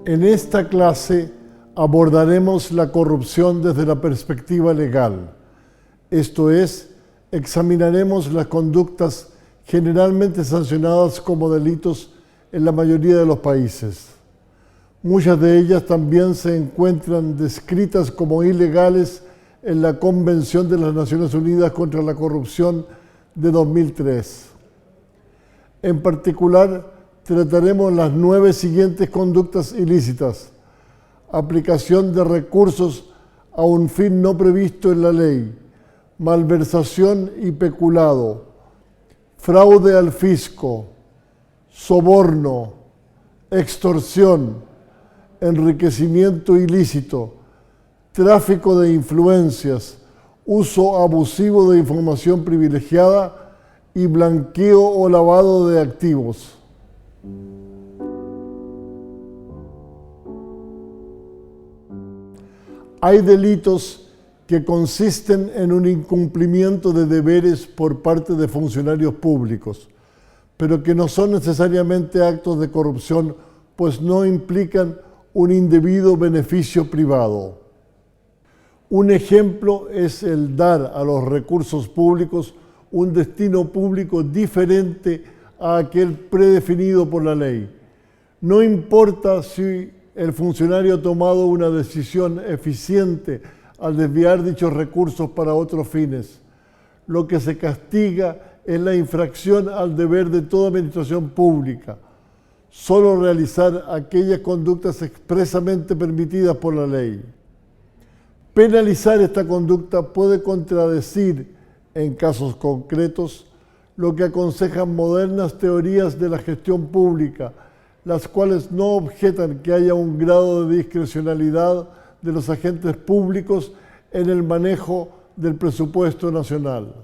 En esta clase abordaremos la corrupción desde la perspectiva legal, esto es, examinaremos las conductas generalmente sancionadas como delitos en la mayoría de los países. Muchas de ellas también se encuentran descritas como ilegales en la Convención de las Naciones Unidas contra la Corrupción de 2003. En particular, trataremos las 9 siguientes conductas ilícitas: aplicación de recursos a un fin no previsto en la ley, malversación y peculado, fraude al fisco, soborno, extorsión, enriquecimiento ilícito, tráfico de influencias, uso abusivo de información privilegiada y blanqueo o lavado de activos. Hay delitos que consisten en un incumplimiento de deberes por parte de funcionarios públicos, pero que no son necesariamente actos de corrupción, pues no implican un indebido beneficio privado. Un ejemplo es el dar a los recursos públicos un destino público diferente a aquel predefinido por la ley. No importa si el funcionario ha tomado una decisión eficiente al desviar dichos recursos para otros fines. Lo que se castiga es la infracción al deber de toda administración pública. Solo realizar aquellas conductas expresamente permitidas por la ley. Penalizar esta conducta puede contradecir, en casos concretos, lo que aconsejan modernas teorías de la gestión pública, las cuales no objetan que haya un grado de discrecionalidad de los agentes públicos en el manejo del presupuesto nacional.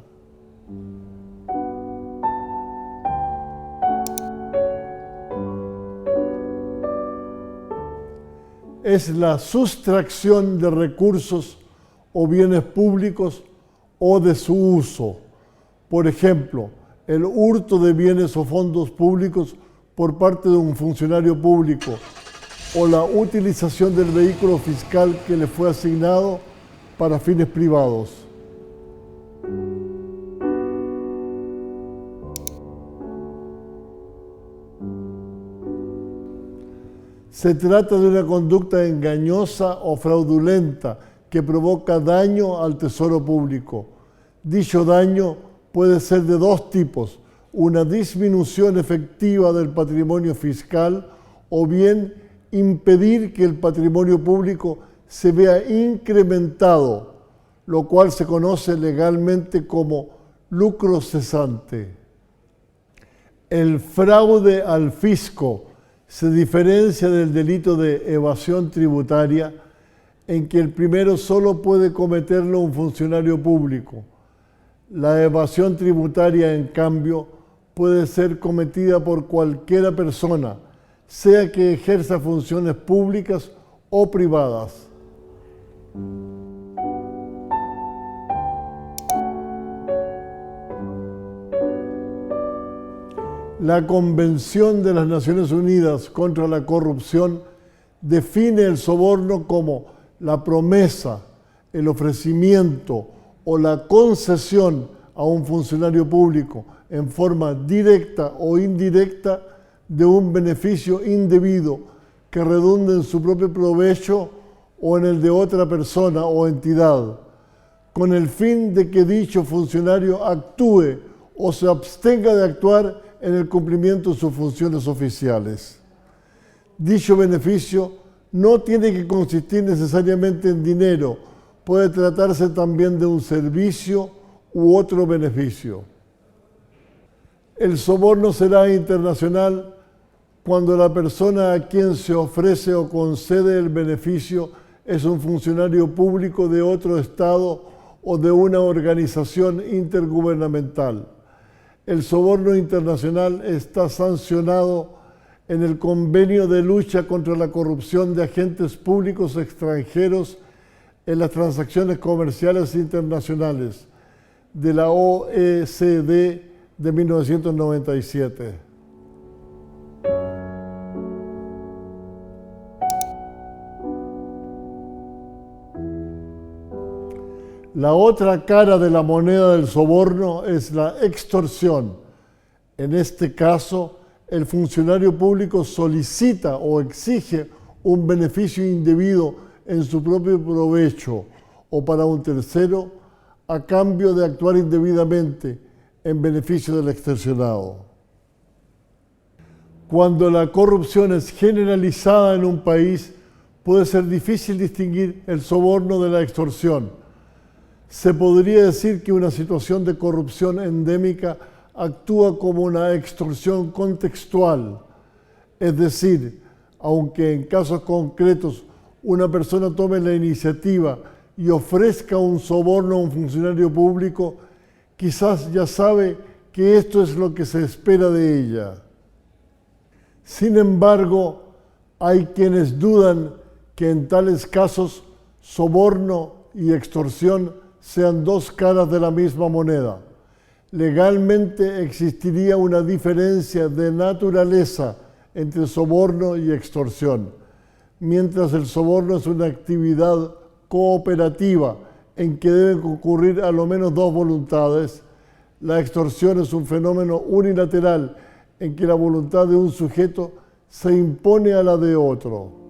Es la sustracción de recursos o bienes públicos o de su uso. Por ejemplo, el hurto de bienes o fondos públicos por parte de un funcionario público o la utilización del vehículo fiscal que le fue asignado para fines privados. Se trata de una conducta engañosa o fraudulenta que provoca daño al tesoro público. Dicho daño puede ser de 2 tipos: una disminución efectiva del patrimonio fiscal o bien impedir que el patrimonio público se vea incrementado, lo cual se conoce legalmente como lucro cesante. El fraude al fisco se diferencia del delito de evasión tributaria en que el primero solo puede cometerlo un funcionario público. La evasión tributaria, en cambio, puede ser cometida por cualquiera persona, sea que ejerza funciones públicas o privadas. La Convención de las Naciones Unidas contra la Corrupción define el soborno como la promesa, el ofrecimiento o la concesión a un funcionario público en forma directa o indirecta de un beneficio indebido que redunde en su propio provecho o en el de otra persona o entidad, con el fin de que dicho funcionario actúe o se abstenga de actuar en el cumplimiento de sus funciones oficiales. Dicho beneficio no tiene que consistir necesariamente en dinero, puede tratarse también de un servicio u otro beneficio. El soborno será internacional cuando la persona a quien se ofrece o concede el beneficio es un funcionario público de otro estado o de una organización intergubernamental. El soborno internacional está sancionado en el Convenio de Lucha contra la Corrupción de Agentes Públicos Extranjeros en las Transacciones Comerciales Internacionales de la OECD de 1997. La otra cara de la moneda del soborno es la extorsión. En este caso, el funcionario público solicita o exige un beneficio indebido en su propio provecho o para un tercero a cambio de actuar indebidamente en beneficio del extorsionado. Cuando la corrupción es generalizada en un país, puede ser difícil distinguir el soborno de la extorsión. Se podría decir que una situación de corrupción endémica actúa como una extorsión contextual, es decir, aunque en casos concretos una persona tome la iniciativa y ofrezca un soborno a un funcionario público, quizás ya sabe que esto es lo que se espera de ella. Sin embargo, hay quienes dudan que en tales casos soborno y extorsión sean dos caras de la misma moneda. Legalmente existiría una diferencia de naturaleza entre soborno y extorsión, mientras el soborno es una actividad cooperativa en que deben concurrir a lo menos dos voluntades. La extorsión es un fenómeno unilateral en que la voluntad de un sujeto se impone a la de otro.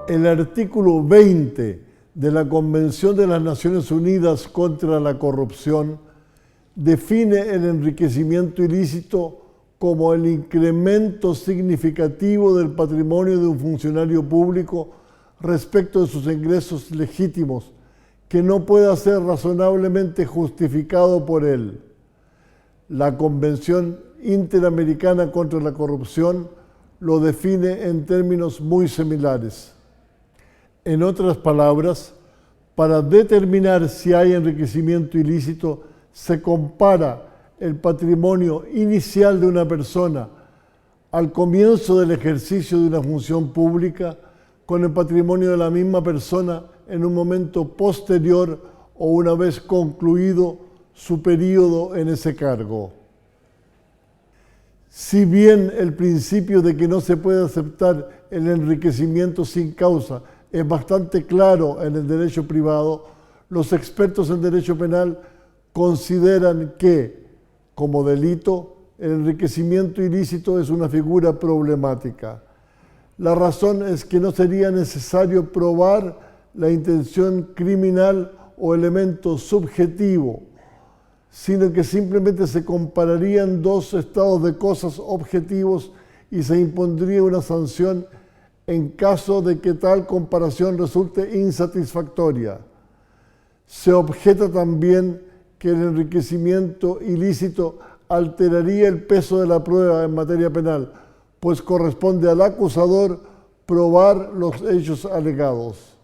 El artículo 20 de la Convención de las Naciones Unidas contra la Corrupción define el enriquecimiento ilícito como el incremento significativo del patrimonio de un funcionario público respecto de sus ingresos legítimos, que no pueda ser razonablemente justificado por él. La Convención Interamericana contra la Corrupción lo define en términos muy similares. En otras palabras, para determinar si hay enriquecimiento ilícito, se compara el patrimonio inicial de una persona al comienzo del ejercicio de una función pública con el patrimonio de la misma persona en un momento posterior o una vez concluido su periodo en ese cargo. Si bien el principio de que no se puede aceptar el enriquecimiento sin causa es bastante claro en el derecho privado, los expertos en derecho penal consideran que, como delito, el enriquecimiento ilícito es una figura problemática. La razón es que no sería necesario probar la intención criminal o elemento subjetivo, sino que simplemente se compararían dos estados de cosas objetivos y se impondría una sanción en caso de que tal comparación resulte insatisfactoria. Se objeta también que el enriquecimiento ilícito alteraría el peso de la prueba en materia penal, pues corresponde al acusador probar los hechos alegados.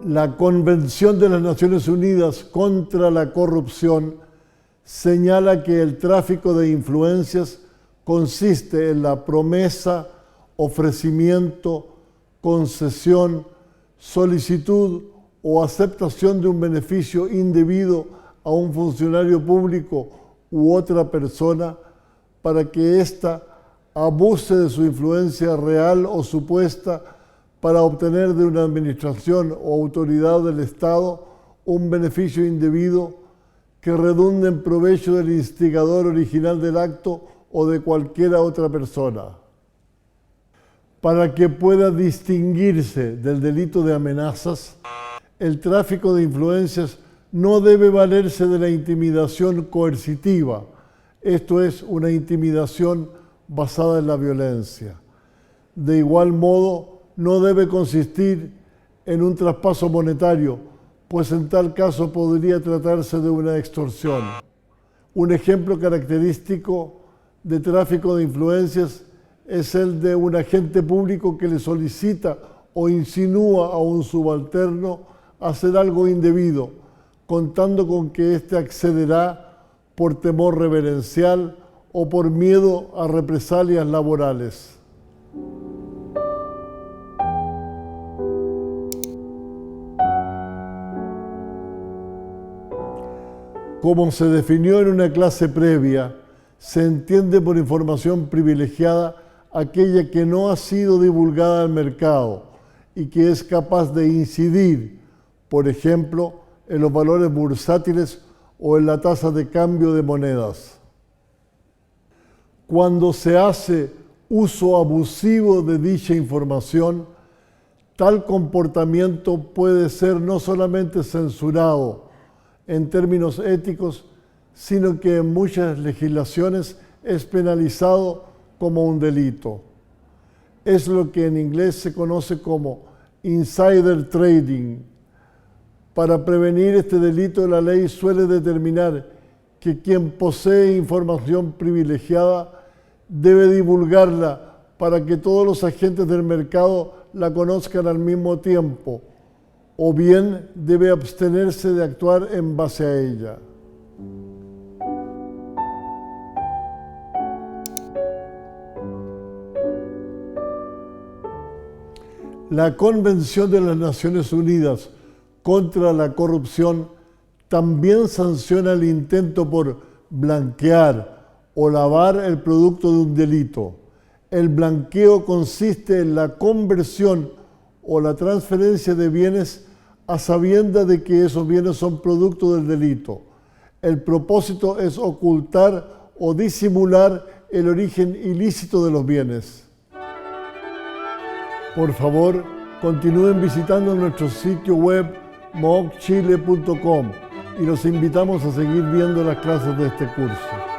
La Convención de las Naciones Unidas contra la Corrupción señala que el tráfico de influencias consiste en la promesa, ofrecimiento, concesión, solicitud o aceptación de un beneficio indebido a un funcionario público u otra persona para que ésta abuse de su influencia real o supuesta para obtener de una administración o autoridad del Estado un beneficio indebido que redunde en provecho del instigador original del acto o de cualquier otra persona. Para que pueda distinguirse del delito de amenazas, el tráfico de influencias no debe valerse de la intimidación coercitiva, esto es, una intimidación basada en la violencia. De igual modo, no debe consistir en un traspaso monetario, pues en tal caso podría tratarse de una extorsión. Un ejemplo característico de tráfico de influencias es el de un agente público que le solicita o insinúa a un subalterno hacer algo indebido, contando con que éste accederá por temor reverencial o por miedo a represalias laborales. Como se definió en una clase previa, se entiende por información privilegiada aquella que no ha sido divulgada al mercado y que es capaz de incidir, por ejemplo, en los valores bursátiles o en la tasa de cambio de monedas. Cuando se hace uso abusivo de dicha información, tal comportamiento puede ser no solamente censurado en términos éticos, sino que en muchas legislaciones es penalizado como un delito. Es lo que en inglés se conoce como insider trading. Para prevenir este delito, la ley suele determinar que quien posee información privilegiada debe divulgarla para que todos los agentes del mercado la conozcan al mismo tiempo, o bien debe abstenerse de actuar en base a ella. La Convención de las Naciones Unidas contra la Corrupción también sanciona el intento por blanquear o lavar el producto de un delito. El blanqueo consiste en la conversión o la transferencia de bienes a sabiendas de que esos bienes son producto del delito. El propósito es ocultar o disimular el origen ilícito de los bienes. Por favor, continúen visitando nuestro sitio web mooc.chile.com y los invitamos a seguir viendo las clases de este curso.